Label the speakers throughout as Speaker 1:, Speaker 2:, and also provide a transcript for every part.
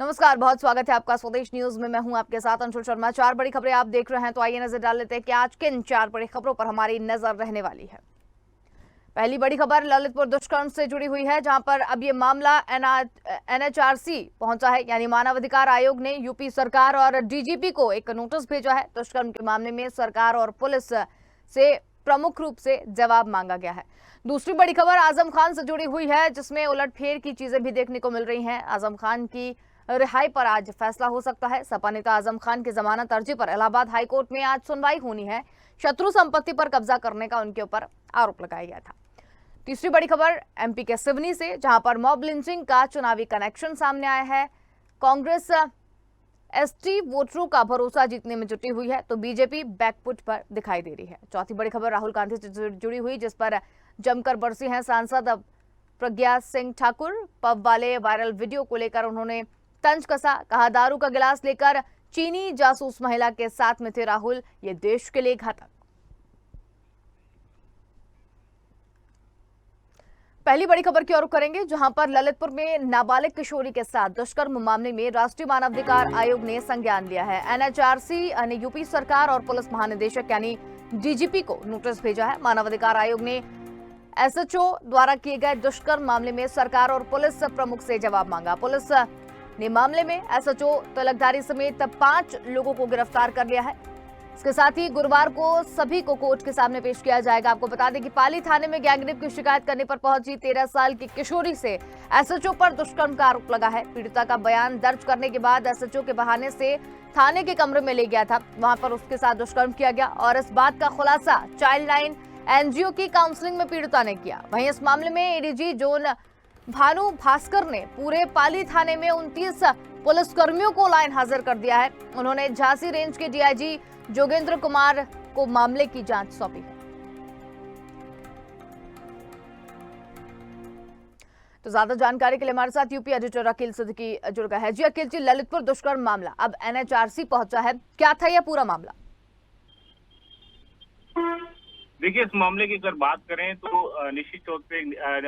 Speaker 1: नमस्कार, बहुत स्वागत है आपका स्वदेश न्यूज में। मैं हूं आपके साथ अंशुल शर्मा। चार बड़ी खबरें आप देख रहे हैं, तो आइए नजर डाल लेते हैं कि आज किन चार बड़ी खबरों पर हमारी नजर रहने वाली है। पहली बड़ी खबर ललितपुर दुष्कर्म से जुड़ी हुई है, जहां पर अब ये मामला एनएचआरसी पहुंचा है, यानी मानव अधिकार आयोग ने यूपी सरकार और डीजीपी को एक नोटिस भेजा है। दुष्कर्म के मामले में सरकार और पुलिस से प्रमुख रूप से जवाब मांगा गया है। दूसरी बड़ी खबर आजम खान से जुड़ी हुई है, जिसमें उलटफेर की चीजें भी देखने को मिल रही हैं। आजम खान की रिहाई पर आज फैसला हो सकता है। सपा नेता आजम खान की जमानत अर्जी पर इलाहाबाद हाईकोर्ट में आज सुनवाई होनी है। शत्रु संपत्ति पर कब्जा करने का उनके ऊपर आरोप लगाया गया था। तीसरी बड़ी खबर एमपी के सिवनी से, जहां पर मॉब लिंचिंग का चुनावी कनेक्शन सामने आया है। कांग्रेस एसटी वोटरों का भरोसा जीतने में जुटी हुई है, तो बीजेपी बैकफुट पर दिखाई दे रही है। चौथी बड़ी खबर राहुल गांधी से जुड़ी हुई, जिस पर जमकर बरसी हैं सांसद प्रज्ञा सिंह ठाकुर। पब वाले वायरल वीडियो को लेकर उन्होंने तंज कसा, कहा दारू का गिलास लेकर चीनी जासूस महिला के साथ में थे राहुल, ये देश के लिए घातक। पहली बड़ी खबर की ओर करेंगे, जहां पर ललितपुर में नाबालिग किशोरी के साथ दुष्कर्म मामले में राष्ट्रीय मानवाधिकार आयोग ने संज्ञान लिया है। एनएचआरसी ने यूपी सरकार और पुलिस महानिदेशक यानी डीजीपी को नोटिस भेजा है। मानवाधिकार आयोग ने एसएचओ द्वारा किए गए दुष्कर्म मामले में सरकार और पुलिस प्रमुख से जवाब मांगा। पुलिस ने मामले में एसएचओ तिलकधारी समेत 5 लोगों को गिरफ्तार कर लिया है। इसके साथ ही गुरुवार को सभी को कोर्ट के सामने पेश किया जाएगा। आपको बता दें कि पाली थाने में गैंगरेप की शिकायत करने पर पहुंची 13 साल की किशोरी से एसएचओ पर दुष्कर्म का आरोप लगा है। पीड़िता का बयान दर्ज करने के बाद एसएचओ के बहाने से थाने के कमरे में ले गया था, वहां पर उसके साथ दुष्कर्म किया गया और इस बात का खुलासा चाइल्ड लाइन एनजीओ की काउंसलिंग में पीड़िता ने किया। वहीं इस मामले में एडीजी जोन भानु भास्कर ने पूरे पाली थाने में 29 पुलिसकर्मियों को लाइन हाजिर कर दिया है। उन्होंने झांसी रेंज के डीआईजी जोगेंद्र कुमार को मामले की जांच सौंपी है। तो ज्यादा जानकारी के लिए हमारे साथ यूपी एडिटर अकील सिद्दीकी जुड़ गए हैं। जी अकील जी, ललितपुर दुष्कर्म मामला अब एनएचआरसी पहुंचा है, क्या था यह पूरा मामला?
Speaker 2: देखिए, इस मामले की अगर बात करें तो निश्चित तौर पे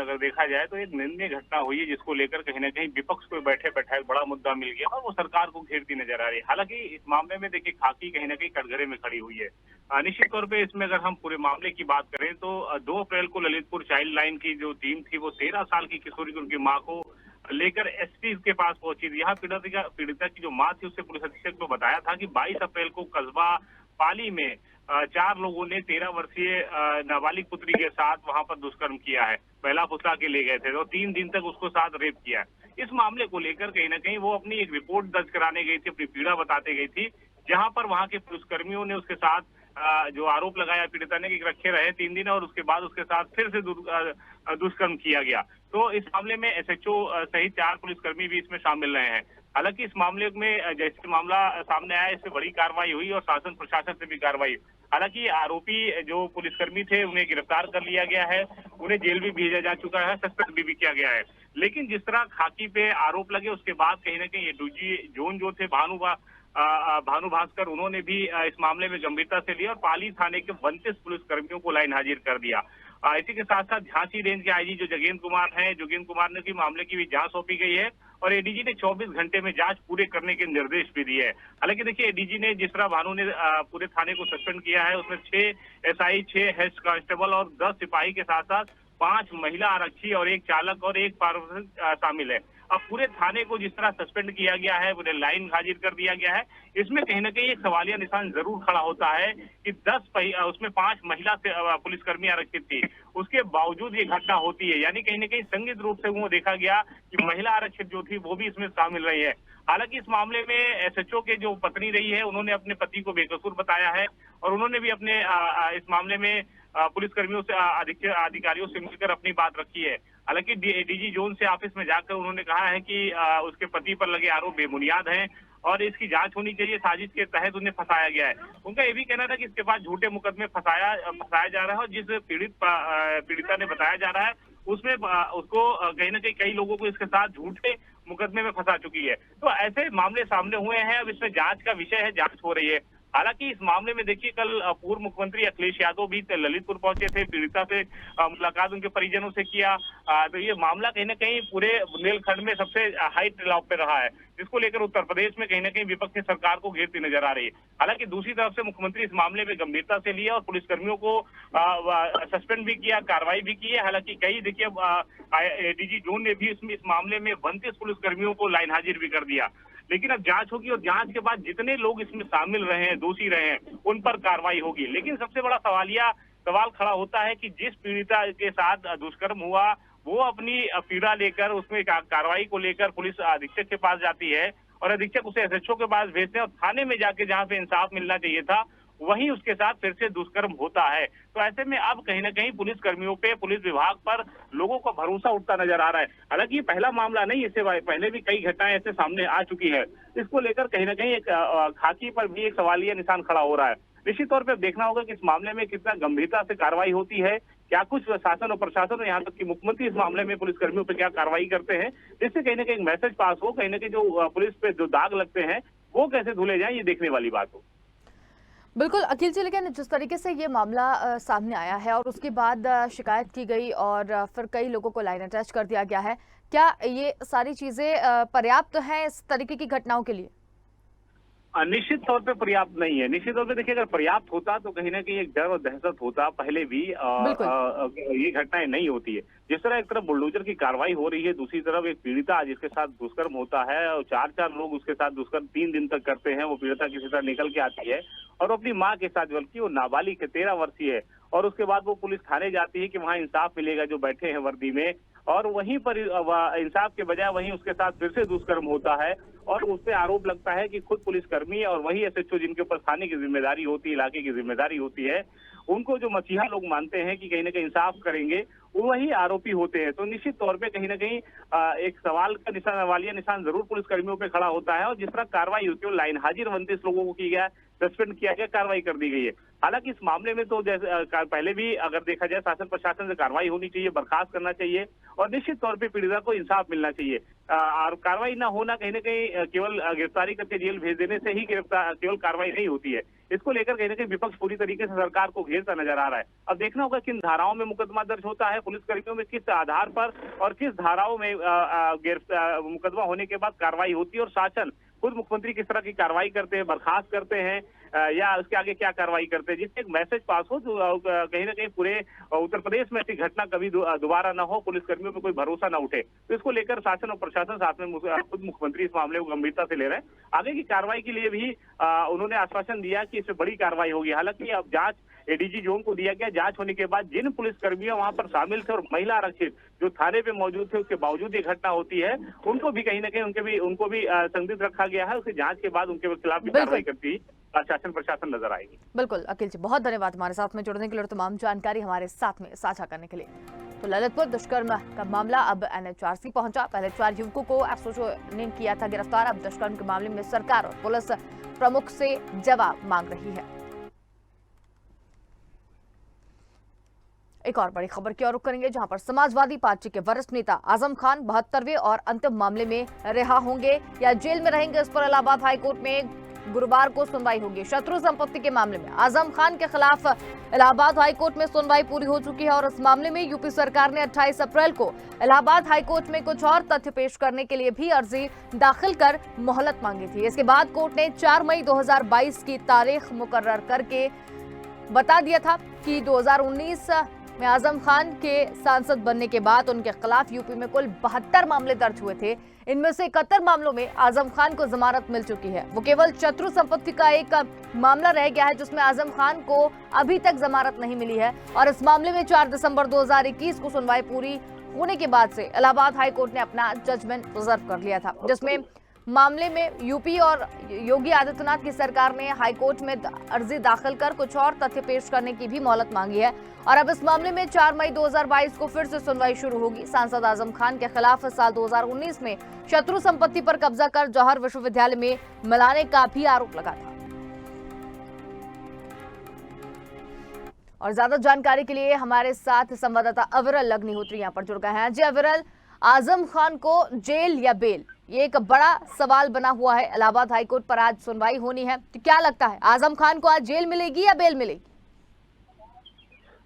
Speaker 2: अगर देखा जाए तो एक निंदनीय घटना हुई है, जिसको लेकर कहीं ना कहीं विपक्ष को बैठे बैठाए बड़ा मुद्दा मिल गया और वो सरकार को घेरती नजर आ रही है। हालांकि इस मामले में देखिए खाकी कहीं ना कहीं कटघरे में खड़ी हुई है। निश्चित तौर पे इसमें अगर हम पूरे मामले की बात करें तो 2 अप्रैल को ललितपुर चाइल्ड लाइन की जो टीम थी, वो 13 साल की किशोरी की उनकी माँ को लेकर एसपी के पास पहुंची थी। यहाँ पीड़िता की जो माँ थी, उससे पुलिस अधीक्षक को बताया था कि 22 अप्रैल को कस्बा पाली में 4 लोगों ने 13 वर्षीय नाबालिग पुत्री के साथ वहां पर दुष्कर्म किया है। पहला फुसला के ले गए थे और 3 दिन तक उसको साथ रेप किया है। इस मामले को लेकर कहीं ना कहीं वो अपनी एक रिपोर्ट दर्ज कराने गई थी, अपनी पीड़ा बताते गई थी, जहां पर वहां के पुलिसकर्मियों ने उसके साथ जो आरोप लगाया पीड़िता ने कि रखे रहे 3 दिन और उसके बाद उसके साथ फिर से दुष्कर्म किया गया। तो इस मामले में एसएचओ सहित 4 पुलिसकर्मी भी इसमें शामिल रहे हैं। हालांकि इस मामले में जैसे मामला सामने आया, इसमें बड़ी कार्रवाई हुई और शासन प्रशासन से भी कार्रवाई। हालांकि आरोपी जो पुलिसकर्मी थे उन्हें गिरफ्तार कर लिया गया है, उन्हें जेल भी भेजा जा चुका है, सस्पेंड भी किया गया है। लेकिन जिस तरह खाकी पे आरोप लगे, उसके बाद कहीं ना कहीं एडीजी जोन जो थे भानु भास्कर, उन्होंने भी इस मामले में गंभीरता से लिया और पाली थाने के 32 पुलिसकर्मियों को लाइन हाजिर कर दिया। इसी के साथ साथ झांसी रेंज के आईजी जो जोगेंद्र कुमार ने भी मामले की भी जांच सौंपी गई है और एडीजी ने 24 घंटे में जांच पूरे करने के निर्देश भी दिए हैं। हालांकि देखिए, एडीजी ने जिस तरह भानु ने पूरे थाने को सस्पेंड किया है, उसमें 6 एसआई, 6 हेड कांस्टेबल और 10 सिपाही के साथ साथ 5 महिला आरक्षी और 1 चालक और 1 पार्षद शामिल है। अब पूरे थाने को जिस तरह सस्पेंड किया गया है, उन्हें लाइन हाजिर कर दिया गया है, इसमें कहीं ना कहीं एक सवालिया निशान जरूर खड़ा होता है कि उसमें 5 महिला से पुलिसकर्मी आरक्षित थी, उसके बावजूद ये घटना होती है। यानी कहीं ना कहीं संदिग्ध रूप से वो देखा गया कि महिला आरक्षित जो थी वो भी इसमें शामिल रही है। हालांकि इस मामले में एसएचओ के जो पत्नी रही है, उन्होंने अपने पति को बेकसूर बताया है और उन्होंने भी अपने इस मामले में पुलिसकर्मियों से अधिकारियों से मिलकर अपनी बात रखी है। हालांकि डीजी जोन से ऑफिस में जाकर उन्होंने कहा है कि उसके पति पर लगे आरोप बेबुनियाद हैं और इसकी जांच होनी चाहिए, साजिश के तहत उन्हें फंसाया गया है। उनका ये भी कहना था कि इसके बाद झूठे मुकदमे फंसाया जा रहा है और जिस पीड़िता ने बताया जा रहा है उसमें उसको कहीं ना कहीं कई लोगों को इसके साथ झूठे मुकदमे में फंसा चुकी है। तो ऐसे मामले सामने हुए हैं, अब इसमें जांच का विषय है, जांच हो रही है। हालांकि इस मामले में देखिए कल पूर्व मुख्यमंत्री अखिलेश यादव भी ललितपुर पहुंचे थे, पीड़िता से मुलाकात उनके परिजनों से किया। तो ये मामला कहीं ना कहीं पूरे बुंदेलखंड में सबसे हाई ट्रेलाव पे रहा है, जिसको लेकर उत्तर प्रदेश में कहीं ना कहीं विपक्ष की सरकार को घेरती नजर आ रही है। हालांकि दूसरी तरफ से मुख्यमंत्री इस मामले में गंभीरता से लिया और पुलिसकर्मियों को सस्पेंड भी किया, कार्रवाई भी की है। हालांकि कई देखिए एडीजी जोन ने भी इस मामले में 32 पुलिसकर्मियों को लाइन हाजिर भी कर दिया। लेकिन अब जांच होगी और जांच के बाद जितने लोग इसमें शामिल रहे हैं, दोषी रहे हैं, उन पर कार्रवाई होगी। लेकिन सबसे बड़ा सवाल खड़ा होता है कि जिस पीड़िता के साथ दुष्कर्म हुआ वो अपनी पीड़ा लेकर उसमें कार्रवाई को लेकर पुलिस अधीक्षक के पास जाती है और अधीक्षक उसे एसएचओ के पास भेजते हैं और थाने में जाके जहां पे इंसाफ मिलना चाहिए था वहीं उसके साथ फिर से दुष्कर्म होता है। तो ऐसे में अब कहीं ना कहीं पुलिस कर्मियों पे, पुलिस विभाग पर लोगों का भरोसा उठता नजर आ रहा है। हालांकि ये पहला मामला नहीं, इससे पहले भी कई घटनाएं ऐसे सामने आ चुकी है। इसको लेकर कहीं ना कहीं एक खाकी पर भी एक सवालिया निशान खड़ा हो रहा है। निश्चित तौर पर देखना होगा कि इस मामले में कितना गंभीरता से कार्रवाई होती है, क्या कुछ शासन और प्रशासन और यहाँ तक कि मुख्यमंत्री इस मामले में पुलिसकर्मियों पर क्या कार्रवाई करते हैं, जिससे कहीं ना कहीं मैसेज पास हो, कहीं ना कहीं जो पुलिस पे जो दाग लगते हैं वो कैसे धुले जाए, ये देखने वाली बात हो।
Speaker 1: बिल्कुल अखिल जी, लेकिन जिस तरीके से ये मामला सामने आया है और उसके बाद शिकायत की गई और फिर कई लोगों को लाइन अटैच कर दिया गया है, क्या ये सारी चीजें पर्याप्त हैं इस तरीके की घटनाओं के लिए?
Speaker 2: निश्चित तौर पे पर्याप्त नहीं है। निश्चित तौर पे देखिए अगर पर्याप्त होता तो कहीं ना कहीं एक डर और दहशत होता, पहले भी ये घटनाएं नहीं होती है। जिस तरह एक तरफ बुलडोजर की कार्रवाई हो रही है, दूसरी तरफ एक पीड़िता जिसके साथ दुष्कर्म होता है और चार लोग उसके साथ दुष्कर्म 3 दिन तक करते हैं, वो पीड़िता किसी तरह निकल के आती है और अपनी माँ के साथ, बल्कि वो नाबालिग है, 13 वर्षीय है, और उसके बाद वो पुलिस थाने जाती है कि वहाँ इंसाफ मिलेगा जो बैठे हैं वर्दी में, और वहीं पर इंसाफ के बजाय वहीं उसके साथ फिर से दुष्कर्म होता है और उस पर आरोप लगता है कि खुद पुलिसकर्मी और वही एसएचओ जिनके ऊपर थाने की जिम्मेदारी होती है, इलाके की जिम्मेदारी होती है, उनको जो मसीहा लोग मानते हैं कि कहीं ना कहीं इंसाफ करेंगे, वही आरोपी होते हैं। तो निश्चित तौर पे कहीं ना कहीं एक सवाल का निशान, वालिया निशान जरूर पुलिसकर्मियों पे खड़ा होता है। और जिस तरह कार्रवाई होती है, लाइन हाजिर 32 लोगों को की गया, सस्पेंड किया गया, कार्रवाई कर दी गई है। हालांकि इस मामले में तो जैसे पहले भी अगर देखा जाए शासन प्रशासन से कार्रवाई होनी चाहिए, बर्खास्त करना चाहिए और निश्चित तौर पे पीड़िता को इंसाफ मिलना चाहिए। और कार्रवाई ना होना कहीं ना कहीं केवल गिरफ्तारी करके जेल भेज देने से ही केवल कार्रवाई नहीं होती है। इसको लेकर कहीं ना कहीं विपक्ष पूरी तरीके से सरकार को घेरता नजर आ रहा है। अब देखना होगा किन धाराओं में मुकदमा दर्ज होता है, पुलिसकर्मियों में किस आधार पर और किस धाराओं में मुकदमा होने के बाद कार्रवाई होती है और शासन खुद मुख्यमंत्री किस तरह की कार्रवाई करते हैं, बर्खास्त करते हैं या उसके आगे क्या कार्रवाई करते हैं, जिससे एक मैसेज पास हो जो कहीं ना कहीं पूरे उत्तर प्रदेश में ऐसी घटना कभी दोबारा ना हो, पुलिसकर्मियों पर कोई भरोसा ना उठे। तो इसको लेकर शासन और प्रशासन साथ में खुद मुख्यमंत्री इस मामले को गंभीरता से ले रहे हैं। आगे की कार्रवाई के लिए भी उन्होंने आश्वासन दिया कि इसमें बड़ी कार्रवाई होगी। हालांकि अब जांच एडीजी जोन को दिया गया, जांच होने के बाद जिन पुलिसकर्मियों वहां पर शामिल थे और महिला आरक्षित जो थाने पे मौजूद थे, उसके बावजूद ये घटना होती है, उनको भी कहीं ना कहीं उनको भी संदिग्ध रखा गया है। उसकी जांच के बाद उनके खिलाफ भी कार्रवाई करती शासन प्रशासन नजर आएगी।
Speaker 1: बिल्कुल अखिल जी, बहुत धन्यवाद हमारे साथ में जुड़ने के लिए और तमाम जानकारी हमारे साथ में साझा करने के लिए। तो ललितपुर दुष्कर्म का मामला अब एनएचआरसी पहुंचा। पहले 4 युवकों को एसओजी ने किया था गिरफ्तार। अब दुष्कर्म के मामले में सरकार और पुलिस प्रमुख से जवाब मांग रही है। एक और बड़ी खबर की ओर रुख करेंगे, जहां पर समाजवादी पार्टी के वरिष्ठ नेता आजम खान 72वें और अंतिम मामले में रिहा होंगे या जेल में रहेंगे, इस पर इलाहाबाद हाईकोर्ट में गुरुवार को सुनवाई होगी। शत्रु संपत्ति के मामले में आजम खान के खिलाफ इलाहाबाद हाईकोर्ट में सुनवाई पूरी हो चुकी है और इस मामले में यूपी सरकार ने 28 अप्रैल को इलाहाबाद हाईकोर्ट में कुछ और तथ्य पेश करने के लिए भी अर्जी दाखिल कर मोहलत मांगी थी। इसके बाद कोर्ट ने 4 मई 2022 की तारीख मुकर्रर करके बता दिया था कि 2019 में आजम खान के सांसद बनने के बाद उनके खिलाफ यूपी में कुल 72 मामले दर्ज हुए थे। इनमें से 71 मामलों में आजम खान को जमानत मिल चुकी है। वो केवल शत्रु संपत्ति का एक मामला रह गया है जिसमें आजम खान को अभी तक जमानत नहीं मिली है और इस मामले में 4 दिसंबर 2021 को सुनवाई पूरी होने के बाद से इलाहाबाद हाईकोर्ट ने अपना जजमेंट रिजर्व कर लिया था, जिसमें मामले में यूपी और योगी आदित्यनाथ की सरकार ने हाईकोर्ट में अर्जी दाखिल कर कुछ और तथ्य पेश करने की भी मोहलत मांगी है और अब इस मामले में 4 मई 2022 को फिर से सुनवाई शुरू होगी। सांसद आजम खान के खिलाफ साल 2019 में शत्रु संपत्ति पर कब्जा कर जौहर विश्वविद्यालय में मिलाने का भी आरोप लगा था। और ज्यादा जानकारी के लिए हमारे साथ संवाददाता अविरल अग्निहोत्री यहाँ पर जुड़ गए हैं। जी अविरल, आजम खान को जेल या बेल, ये एक बड़ा सवाल बना हुआ है। इलाहाबाद हाईकोर्ट पर आज सुनवाई होनी है, तो क्या लगता है आजम खान को आज जेल मिलेगी या बेल मिलेगी?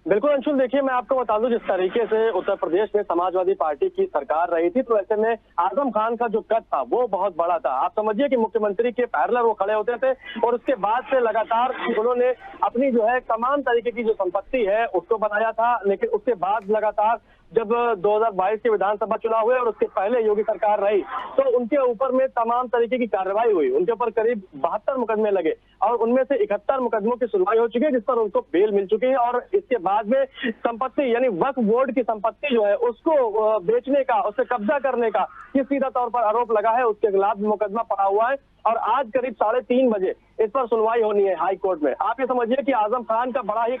Speaker 3: बिल्कुल अंशुल, देखिए मैं आपको बता दूं, जिस तरीके से उत्तर प्रदेश में समाजवादी पार्टी की सरकार रही थी, तो ऐसे में आजम खान का जो कद था वो बहुत बड़ा था। आप समझिए कि मुख्यमंत्री के पैरेलल वो खड़े होते थे और उसके बाद से लगातार उन्होंने अपनी जो है तमाम तरीके की जो संपत्ति है उसको बनाया था। लेकिन उसके बाद लगातार जब 2022 के विधानसभा चुनाव हुए और उसके पहले योगी सरकार रही, तो उनके ऊपर में तमाम तरीके की कार्रवाई हुई। उनके ऊपर करीब 72 मुकदमे लगे और उनमें से 71 मुकदमों की सुनवाई हो चुकी है, जिस पर उनको बेल मिल चुकी है। और इसके बाद में संपत्ति यानी वक्फ बोर्ड की संपत्ति जो है उसको बेचने का, उससे कब्जा करने का ये सीधा तौर पर आरोप लगा है, उसके खिलाफ मुकदमा पड़ा हुआ है और आज करीब 3:30 बजे इस पर सुनवाई होनी है हाई कोर्ट में। आप ये समझिए कि आजम खान का बड़ा ही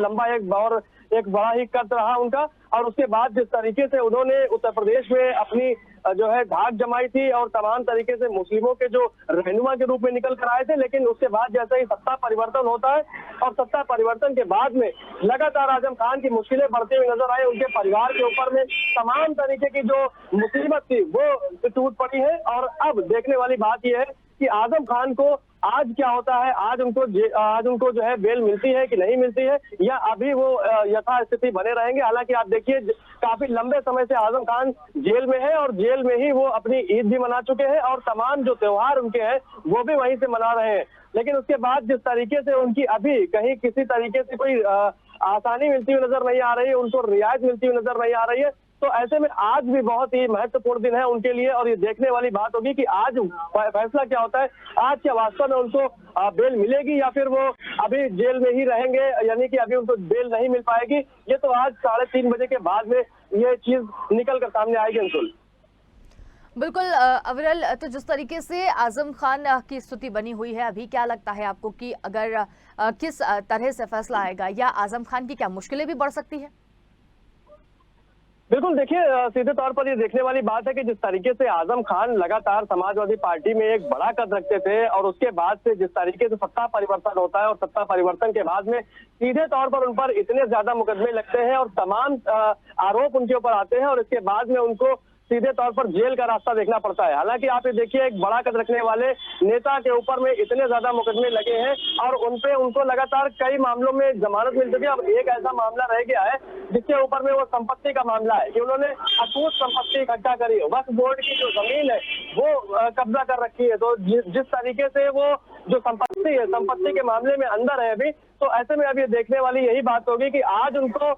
Speaker 3: लंबा एक बड़ा ही कद रहा उनका। और उसके बाद जिस तरीके से उन्होंने उत्तर प्रदेश में अपनी जो है धाक जमाई थी और तमाम तरीके से मुस्लिमों के जो रहनुमा के रूप में निकल कर आए थे, लेकिन उसके बाद जैसे ही सत्ता परिवर्तन होता है और सत्ता परिवर्तन के बाद में लगातार आजम खान की मुश्किलें बढ़ती हुई नजर आई। उनके परिवार के ऊपर में तमाम तरीके की जो मुसीबत थी वो टूट पड़ी है। और अब देखने वाली बात यह है कि आजम खान को आज क्या होता है, आज उनको जो है बेल मिलती है कि नहीं मिलती है, या अभी वो यथास्थिति बने रहेंगे। हालांकि आप देखिए काफी लंबे समय से आजम खान जेल में है और जेल में ही वो अपनी ईद भी मना चुके हैं और तमाम जो त्योहार उनके हैं वो भी वहीं से मना रहे हैं। लेकिन उसके बाद जिस तरीके से उनकी अभी कहीं किसी तरीके से कोई आसानी मिलती हुई नजर नहीं आ रही है, उनको रियायत मिलती हुई नजर नहीं आ रही है, तो ऐसे में आज भी बहुत ही महत्वपूर्ण दिन है उनके लिए। और ये देखने वाली बात होगी कि आज फैसला क्या होता है। आज क्या वास्तव में उनको बेल मिलेगी या फिर वो अभी जेल में ही रहेंगे, यानी कि अभी उनको बेल नहीं मिल पाएगी। ये तो आज 3:30 बजे के बाद में ये चीज निकल कर सामने आएगी अंशुल।
Speaker 1: बिल्कुल अविरल, तो जिस तरीके से आजम खान की स्थिति बनी हुई है, अभी क्या लगता है आपको कि अगर किस तरह से फैसला आएगा या आजम खान की क्या मुश्किलें भी बढ़ सकती है?
Speaker 3: बिल्कुल, देखिए सीधे तौर पर ये देखने वाली बात है कि जिस तरीके से आजम खान लगातार समाजवादी पार्टी में एक बड़ा कद रखते थे और उसके बाद से जिस तरीके से सत्ता परिवर्तन होता है और सत्ता परिवर्तन के बाद में सीधे तौर पर उन पर इतने ज्यादा मुकदमे लगते हैं और तमाम आरोप उनके ऊपर आते हैं और इसके बाद में उनको सीधे तौर पर जेल का रास्ता देखना पड़ता है। हालांकि आप ये देखिए एक बड़ा कद रखने वाले नेता के ऊपर में इतने ज्यादा मुकदमे लगे हैं और उनको लगातार कई मामलों में जमानत मिल चुकी है। अब एक ऐसा मामला रह गया है जिसके ऊपर में वो संपत्ति का मामला है कि उन्होंने अकूत संपत्ति इकट्ठा करी है, वक्फ बोर्ड की जो जमीन है वो कब्जा कर रखी है। तो जिस तरीके से वो जो संपत्ति है, संपत्ति के मामले में अंदर है अभी, तो ऐसे में अब ये देखने वाली यही बात होगी कि आज उनको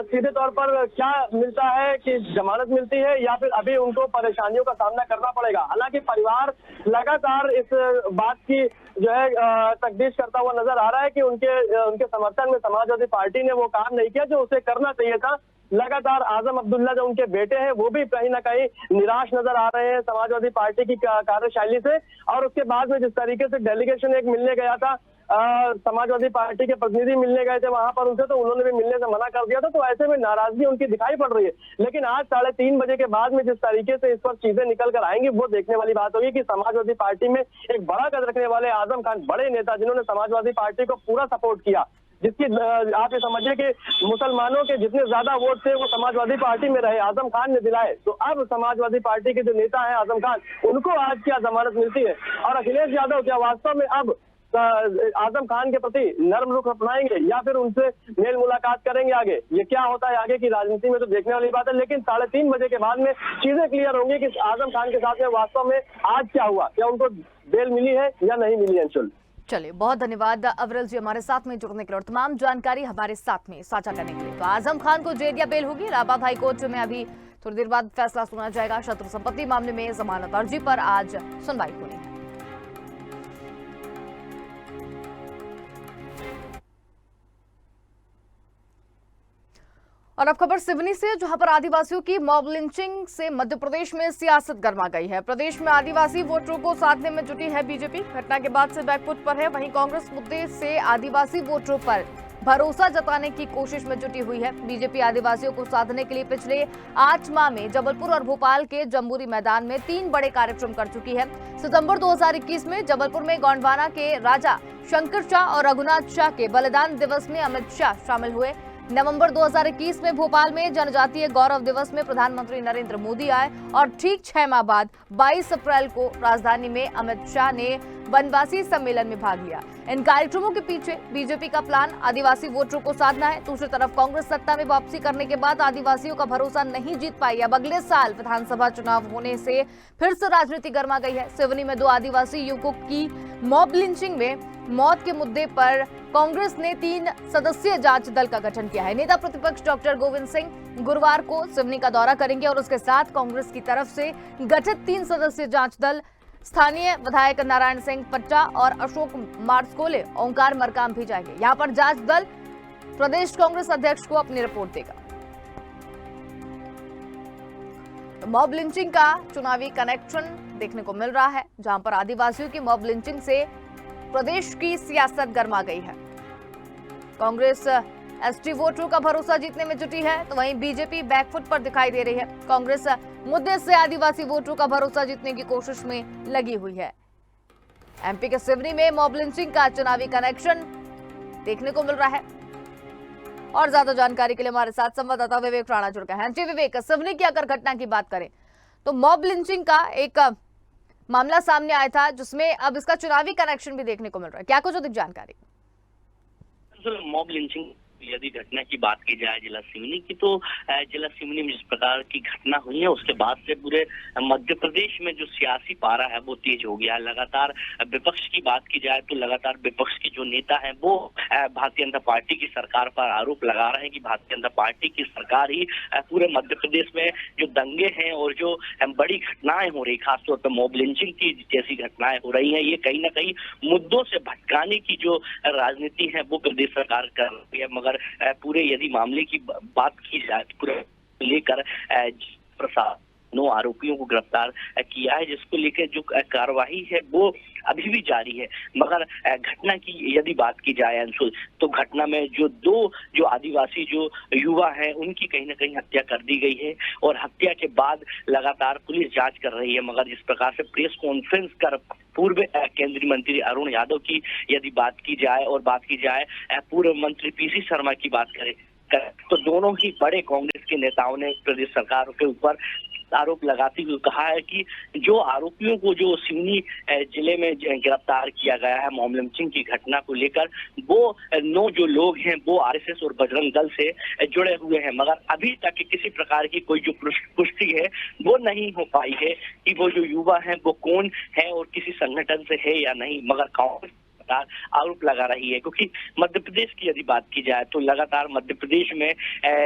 Speaker 3: सीधे तौर पर क्या मिलता है, कि जमानत मिलती है या फिर अभी उनको परेशानियों का सामना करना पड़ेगा। हालांकि परिवार लगातार इस बात की जो है तकदीश करता हुआ नजर आ रहा है कि उनके समर्थन में समाजवादी पार्टी ने वो काम नहीं किया जो उसे करना चाहिए था। लगातार आजम अब्दुल्ला जो उनके बेटे हैं वो भी कहीं ना कहीं निराश नजर आ रहे हैं समाजवादी पार्टी की कार्यशैली से। और उसके बाद में जिस तरीके से डेलीगेशन एक मिलने गया था, समाजवादी पार्टी के प्रतिनिधि मिलने गए थे वहां पर उनसे, तो उन्होंने भी मिलने से मना कर दिया था। तो ऐसे में नाराजगी उनकी दिखाई पड़ रही है। लेकिन आज 3:30 बजे के बाद में जिस तरीके से इस पर चीजें निकल कर आएंगी वो देखने वाली बात होगी कि समाजवादी पार्टी में एक बड़ा कद रखने वाले आजम खान, बड़े नेता जिन्होंने समाजवादी पार्टी को पूरा सपोर्ट किया, जिसकी आप ये समझिए कि मुसलमानों के जितने ज्यादा वोट थे वो समाजवादी पार्टी में रहे, आजम खान ने दिलाए। तो अब समाजवादी पार्टी के जो नेता है आजम खान, उनको आज क्या जमानत मिलती है और अखिलेश यादव क्या वास्तव में अब आजम खान के प्रति नर्म रुख अपनाएंगे या फिर उनसे मेल मुलाकात करेंगे आगे? ये क्या होता है आगे की राजनीति में तो देखने वाली बात है। लेकिन 3:30 बजे के बाद में चीजें क्लियर होंगी कि आजम खान के साथ में वास्तव में आज क्या हुआ, क्या उनको बेल मिली है या नहीं मिली। अंशुल,
Speaker 1: चलिए, बहुत धन्यवाद अविरल जी हमारे साथ में जुड़ने के लिए और तमाम जानकारी हमारे साथ में साझा करने के लिए। तो आजम खान को जेल या बेल होगी? इलाहाबाद हाईकोर्ट में अभी थोड़ी देर बाद फैसला सुना जाएगा। शत्रु संपत्ति मामले में जमानत अर्जी पर आज सुनवाई होनी है। और अब खबर सिवनी से, जहां पर आदिवासियों की मॉब लिंचिंग से मध्य प्रदेश में सियासत गर्मा गई है। प्रदेश में आदिवासी वोटरों को साधने में जुटी है बीजेपी। घटना के बाद से बैकफुट पर है। वहीं कांग्रेस मुद्दे से आदिवासी वोटरों पर भरोसा जताने की कोशिश में जुटी हुई है। बीजेपी आदिवासियों को साधने के लिए पिछले 8 माह में जबलपुर और भोपाल के जम्बूरी मैदान में 3 बड़े कार्यक्रम कर चुकी है। सितंबर 2021 में जबलपुर में गोंडवाना के राजा शंकर शाह और रघुनाथ शाह के बलिदान दिवस में अमित शाह शामिल हुए। नवंबर 2021 में भोपाल में जनजातीय गौरव दिवस में प्रधानमंत्री नरेंद्र मोदी आए और ठीक 6 माह बाद 22 अप्रैल को राजधानी में अमित शाह ने वनवासी सम्मेलन में भाग लिया। इन कार्यक्रमों के पीछे बीजेपी का प्लान आदिवासी वोटरों को साधना है। दूसरी तरफ कांग्रेस सत्ता में वापसी करने के बाद आदिवासियों का भरोसा नहीं जीत पाई। अब अगले साल विधानसभा चुनाव होने से फिर से राजनीति गर्मा गई है। सिवनी में 2 आदिवासी युवकों की मॉब लिंचिंग में मौत के मुद्दे पर कांग्रेस ने 3 सदस्यीय जांच दल का गठन किया है। नेता प्रतिपक्ष डॉक्टर गोविंद सिंह गुरुवार को सिवनी का दौरा करेंगे और उसके साथ कांग्रेस की तरफ से गठित 3 सदस्यीय जांच दल स्थानीय विधायक नारायण सिंह पट्टा और अशोक मार्सकोले ओंकार मरकाम भी जाएंगे। यहां पर जांच दल प्रदेश कांग्रेस अध्यक्ष को अपनी रिपोर्ट देगा। तो मॉब लिंचिंग का चुनावी कनेक्शन देखने को मिल रहा है, जहां पर आदिवासियों की मॉब लिंचिंग से प्रदेश की सियासत गर्मा गई है। कांग्रेस एसटी वोटरों का भरोसा जीतने में जुटी है, तो वहीं बीजेपी बैकफुट पर दिखाई दे रही है। कांग्रेस मुद्दे से आदिवासी वोटरों का भरोसा जीतने की कोशिश में लगी हुई है। एमपी के सिवनी में मॉब लिंचिंग का चुनावी कनेक्शन देखने को मिल रहा है। और ज्यादा जानकारी के लिए हमारे साथ संवाददाता विवेक राणा जुड़ गए हैं। जी विवेक, सिवनी की अगर घटना की बात करें तो मॉब लिंचिंग का एक मामला सामने आया था, जिसमें अब इसका चुनावी कनेक्शन भी देखने को मिल रहा है। क्या कुछ अधिक जानकारी?
Speaker 4: मॉब लिंचिंग यदि घटना की बात की जाए जिला सिवनी की, तो जिला सिवनी में जिस प्रकार की घटना हुई है उसके बाद से पूरे मध्य प्रदेश में जो सियासी पारा है वो तेज हो गया है। लगातार विपक्ष की बात की जाए तो लगातार विपक्ष के जो नेता हैं वो भारतीय जनता पार्टी की सरकार पर आरोप लगा रहे हैं कि भारतीय जनता पार्टी की सरकार ही पूरे मध्य प्रदेश में जो दंगे हैं और जो बड़ी घटनाएं हो रही, खासतौर पर मॉब लिंचिंग की जैसी घटनाएं हो रही हैं, ये कहीं ना कहीं मुद्दों से भटकाने की जो राजनीति है वो प्रदेश सरकार कर रही है। मगर पूरे यदि मामले की बात की जाए पूरे लेकर प्रशासन 9 आरोपियों को गिरफ्तार किया है, जिसको लेकर जो कार्रवाई है वो अभी भी जारी है। मगर घटना की यदि बात की जाए अंशुल, तो घटना में जो आदिवासी जो युवा हैं उनकी कहीं ना कहीं हत्या कर दी गई है और हत्या के बाद लगातार पुलिस जांच कर रही है। मगर जिस प्रकार से प्रेस कॉन्फ्रेंस कर पूर्व केंद्रीय मंत्री अरुण यादव की यदि बात की जाए और बात की जाए पूर्व मंत्री पीसी शर्मा की बात करें तो दोनों ही बड़े कांग्रेस के नेताओं ने प्रदेश सरकार के ऊपर आरोप लगाते हुए कहा है कि जो आरोपियों को जो सिवनी जिले में गिरफ्तार किया गया है मॉब लिंचिंग की घटना को लेकर, वो 9 जो लोग हैं वो आरएसएस और बजरंग दल से जुड़े हुए हैं। मगर अभी तक किसी प्रकार की कोई जो पुष्टि है वो नहीं हो पाई है कि वो जो युवा हैं वो कौन है और किसी संगठन से है या नहीं। मगर कांग्रेस आरोप लगा रही है, क्योंकि मध्य प्रदेश की यदि बात की जाए तो लगातार मध्य प्रदेश में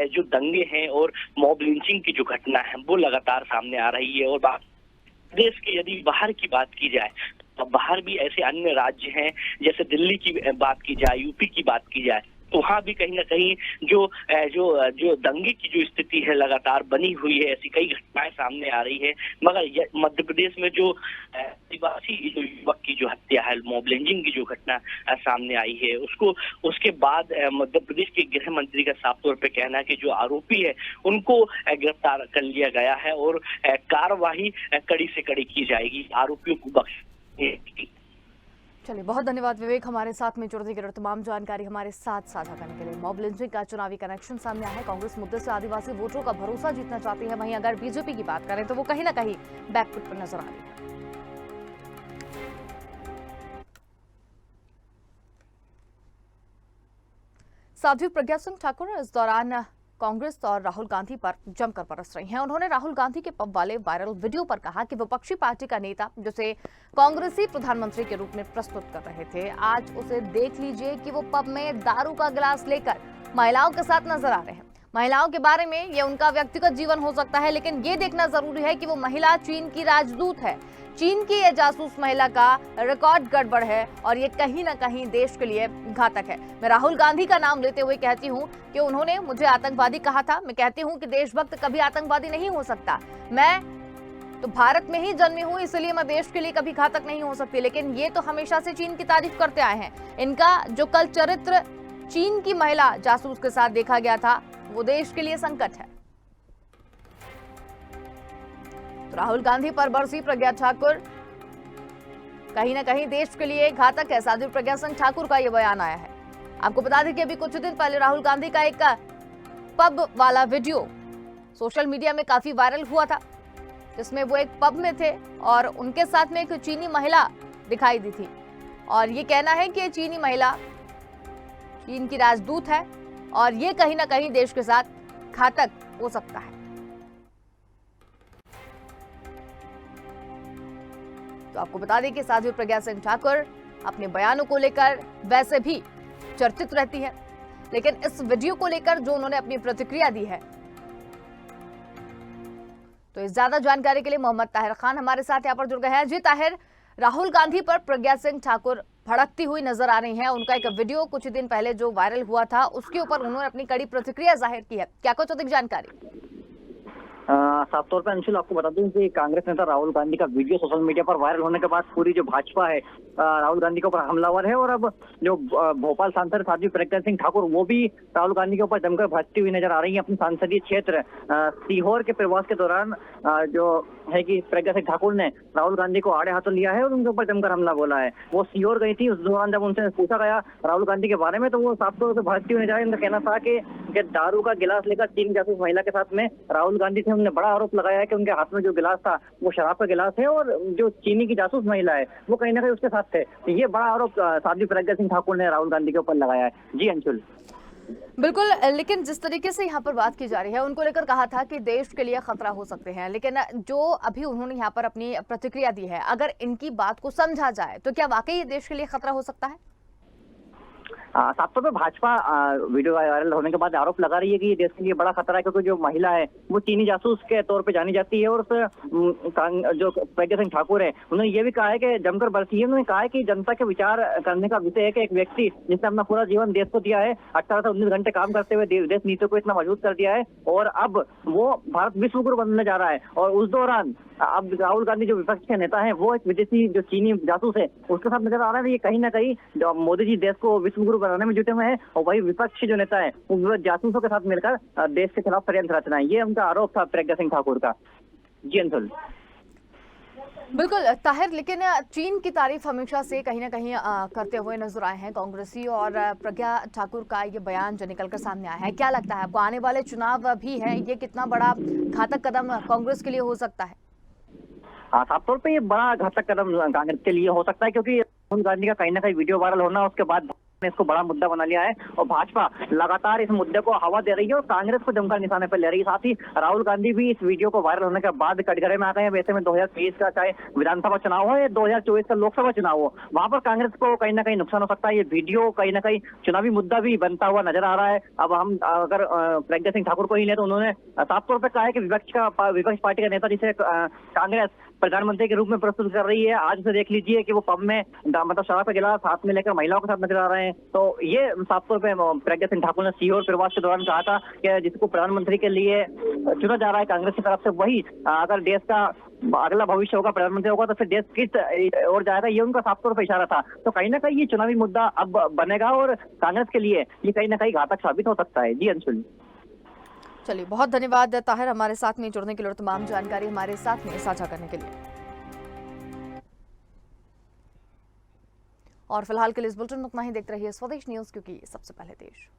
Speaker 4: जो दंगे हैं और मॉब लिंचिंग की जो घटना है वो लगातार सामने आ रही है। और प्रदेश के यदि बाहर की बात की जाए तो बाहर भी ऐसे अन्य राज्य हैं, जैसे दिल्ली की बात की जाए, यूपी की बात की जाए, तो वहाँ भी कहीं ना कहीं जो दंगे की जो स्थिति है लगातार बनी हुई है। ऐसी कई घटनाएं सामने आ रही है। मगर मध्य प्रदेश में जो आदिवासी जो युवक की जो हत्या है, मॉब लिंचिंग की जो घटना सामने आई है, उसके बाद मध्य प्रदेश के गृह मंत्री का साफ तौर पे कहना है कि जो आरोपी है उनको गिरफ्तार कर लिया गया है और कार्रवाई कड़ी से कड़ी की जाएगी, आरोपियों को बख्श।
Speaker 1: चलिए, बहुत धन्यवाद विवेक, हमारे साथ में जुड़ने के लिए, तमाम जानकारी हमारे साथ साझा करने के लिए। मॉब लिंचिंग का चुनावी कनेक्शन सामने आया है। कांग्रेस मुद्दे से आदिवासी वोटरों का भरोसा जीतना चाहती है। वहीं अगर बीजेपी की बात करें तो वो कहीं ना कहीं बैकफुट पर नजर आ रही है। साध्वी प्रज्ञा सिंह ठाकुर इस दौरान कांग्रेस और राहुल गांधी पर जमकर बरस रही हैं। उन्होंने राहुल गांधी के पब वाले वायरल वीडियो पर कहा कि विपक्षी पार्टी का नेता जिसे कांग्रेसी प्रधानमंत्री के रूप में प्रस्तुत कर रहे थे, आज उसे देख लीजिए कि वो पब में दारू का गिलास लेकर महिलाओं के साथ नजर आ रहे हैं। महिलाओं के बारे में ये उनका व्यक्तिगत जीवन हो सकता है, लेकिन ये देखना जरूरी है कि वो महिला चीन की राजदूत है। चीन की ये जासूस महिला का रिकॉर्ड गड़बड़ है और ये कहीं ना कहीं देश के लिए घातक है। मैं राहुल गांधी का नाम लेते हुए कहती हूँ कि उन्होंने मुझे आतंकवादी कहा था। मैं कहती हूँ कि देशभक्त कभी आतंकवादी नहीं हो सकता। मैं तो भारत में ही जन्मी हूँ, इसलिए मैं देश के लिए कभी घातक नहीं हो सकती। लेकिन ये तो हमेशा से चीन की तारीफ करते आए हैं। इनका जो कल चरित्र चीन की महिला जासूस के साथ देखा गया था वो देश के लिए संकट है। तो राहुल गांधी पर बरसी प्रज्ञा ठाकुर कहीं ना कहीं देश के लिए घातक है। साध्वी प्रज्ञा सिंह ठाकुर का यह बयान आया है। आपको बता दें कि अभी कुछ दिन पहले राहुल गांधी का एक पब वाला वीडियो सोशल मीडिया में काफी वायरल हुआ था, जिसमें वो एक पब में थे और उनके साथ में एक चीनी महिला दिखाई दी थी और ये कहना है कि चीनी महिला चीन की राजदूत है और ये कहीं ना कहीं देश के साथ घातक हो सकता है। तो आपको बता दें कि साध्वी प्रज्ञा सिंह ठाकुर अपने बयानों को लेकर वैसे भी चर्चित रहती है, लेकिन इस वीडियो को लेकर जो उन्होंने अपनी प्रतिक्रिया दी है, तो इस ज्यादा जानकारी के लिए मोहम्मद ताहिर खान हमारे साथ यहाँ पर जुड़ गए हैं। जी ताहिर, राहुल गांधी पर प्रज्ञा सिंह ठाकुर भड़कती हुई नजर आ रही हैं। उनका एक वीडियो कुछ दिन पहले जो वायरल हुआ था उसके ऊपर उन्होंने अपनी कड़ी प्रतिक्रिया जाहिर की है, क्या कुछ अधिक जानकारी?
Speaker 5: साफ तौर पर अंशुल आपको बता दूं कि कांग्रेस नेता राहुल गांधी का वीडियो सोशल मीडिया पर वायरल होने के बाद पूरी जो भाजपा है राहुल गांधी के ऊपर हमलावर है और अब जो भोपाल सांसद साध्वी प्रज्ञा सिंह ठाकुर वो भी राहुल गांधी के ऊपर जमकर भड़कती हुई नजर आ रही है। अपने संसदीय क्षेत्र सीहोर के प्रवास के दौरान जो है कि प्रज्ञा सिंह ठाकुर ने राहुल गांधी को आड़े हाथों लिया है और उनके ऊपर जमकर हमला बोला है। वो सीहोर गई थी, उस दौरान जब उनसे पूछा गया राहुल गांधी के बारे में तो वो साफ तौर से भड़कती हुई नजर आई। उनका कहना था कि दारू का गिलास लेकर चीन जासूस महिला के साथ में राहुल गांधी थे। उन्होंने बड़ा आरोप लगाया है कि उनके हाथ में जो गिलास था वो शराब का गिलास है और जो चीनी की जासूस महिला है वो कहीं ना कहीं उसके साथ थे। ये बड़ा आरोप साध्वी प्रज्ञा सिंह ठाकुर ने राहुल गांधी के ऊपर लगाया है। जी अंशुल।
Speaker 1: बिल्कुल, लेकिन जिस तरीके से यहाँ पर बात की जा रही है उनको लेकर कहा था कि देश के लिए खतरा हो सकते हैं, लेकिन जो अभी उन्होंने यहाँ पर अपनी प्रतिक्रिया दी है, अगर इनकी बात को समझा जाए तो क्या वाकई ये देश के लिए खतरा हो सकता है?
Speaker 5: साफ तौर पर भाजपा वीडियो वायरल होने के बाद आरोप लगा रही है कि ये देश के लिए बड़ा खतरा है, क्योंकि जो महिला है वो चीनी जासूस के तौर पे जानी जाती है और जो प्रज्ञा सिंह ठाकुर है उन्होंने ये भी कहा है कि जमकर बरती है। उन्होंने कहा है कि जनता के विचार करने का विषय है कि एक व्यक्ति जिसने अपना पूरा जीवन देश को दिया है, 18 से 19 घंटे काम करते हुए देश नीतियों को इतना मजबूत कर दिया है और अब वो भारत विश्व गुरु बनने जा रहा है। और उस दौरान अब राहुल गांधी जो विपक्ष के नेता है वो एक विदेशी जो चीनी जासूस है उसके साथ नजर आ रहा है। ये कहीं ना कहीं मोदी जी देश को विश्व गुरु बनाने में जुटे हुए हैं और वही विपक्ष जो नेता है वो जासूसों के साथ मिलकर देश के खिलाफ षड्यंत्र रचना है। ये उनका आरोप था प्रज्ञा सिंह ठाकुर का। जी अंशुल।
Speaker 1: बिल्कुल ताहिर, लेकिन चीन की तारीफ हमेशा से कहीं ना कहीं करते हुए नजर आए हैं कांग्रेसी, और प्रज्ञा ठाकुर का ये बयान जो निकलकर सामने आया है, क्या लगता है आपको आने वाले चुनाव भी है, ये कितना बड़ा घातक कदम कांग्रेस के लिए हो सकता है?
Speaker 5: साफ तौर पे ये बड़ा घातक कदम कांग्रेस के लिए हो सकता है, क्योंकि राहुल गांधी का कहीं ना कहीं वीडियो वायरल होना उसके बाद ने इसको बड़ा मुद्दा बना लिया है और भाजपा लगातार इस मुद्दे को हवा दे रही है और कांग्रेस को जमकर निशाने पर ले रही है। साथ ही राहुल गांधी भी इस वीडियो को वायरल होने के बाद कटघरे में आ गए हैं। वैसे में 2023 का चाहे विधानसभा चुनाव हो या 2024 का लोकसभा चुनाव हो, वहां पर कांग्रेस को कहीं ना कहीं नुकसान हो सकता है। ये वीडियो कहीं ना कहीं चुनावी मुद्दा भी बनता हुआ नजर आ रहा है। अब हम अगर प्रज्ञा सिंह ठाकुर को ही ले तो उन्होंने साफ तौर पर कहा है कि विपक्ष पार्टी का नेता जिसे कांग्रेस प्रधानमंत्री के रूप में प्रस्तुत कर रही है, आज उसे देख लीजिए कि वो पब में मतलब शराब का गिलास हाथ में लेकर महिलाओं के साथ नजर आ रहे हैं। तो ये साफ तौर पे प्रज्ञा सिंह ठाकुर ने सीहोर प्रवास के दौरान कहा था कि जिसको प्रधानमंत्री के लिए चुना जा रहा है कांग्रेस की तरफ से, वही अगर देश का अगला भविष्य होगा, प्रधानमंत्री होगा, तो फिर देश किस और जाएगा, ये उनका साफ तौर पर इशारा था। तो कहीं ना कहीं ये चुनावी मुद्दा अब बनेगा और कांग्रेस के लिए ये कहीं ना कहीं घातक साबित हो सकता है। जी अंशुल।
Speaker 1: चलिए, बहुत धन्यवाद ताहिर हमारे साथ में जुड़ने के लिए और तमाम जानकारी हमारे साथ में साझा करने के लिए। और फिलहाल के लिए इस बुलेटिन में उतना ही। देखते रहिए स्वदेश न्यूज, क्योंकि सबसे पहले देश।